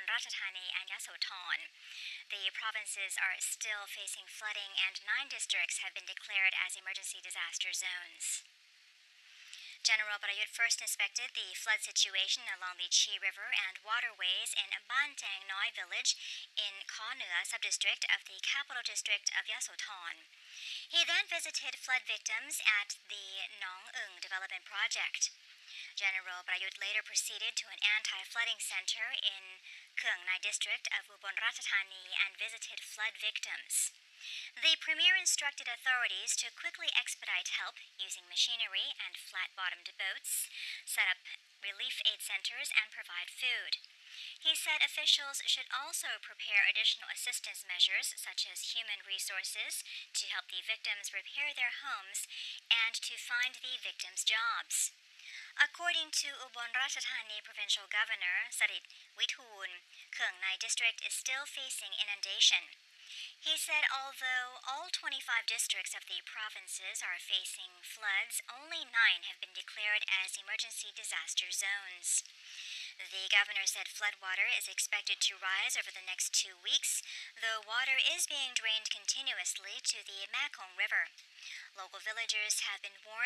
Ubon Ratchathani and Yasothorn. The provinces are still facing flooding, and 9 districts have been declared as emergency disaster zones. General Prayut first inspected the flood situation along the Chi River and waterways in Bantang Noi village in Khanua subdistrict of the capital district of Yasothorn. He then visited flood victims at the Nong-ung development project. General Prayut later proceeded to an anti-flooding center in Keungnai district of Ubon Ratchathani and visited flood victims. The Premier instructed authorities to quickly expedite help using machinery and flat-bottomed boats, set up relief aid centers, and provide food. He said officials should also prepare additional assistance measures, such as human resources, to help the victims repair their homes and to find the victims' jobs. According to Ubon Ratchathani Provincial Governor Sarit Withun, Keungnai district is still facing inundation. He said although all 25 districts of the provinces are facing floods, only 9 have been declared as emergency disaster zones. The governor said floodwater is expected to rise over the next 2 weeks, though water is being drained continuously to the Makong River. Local villagers have been warned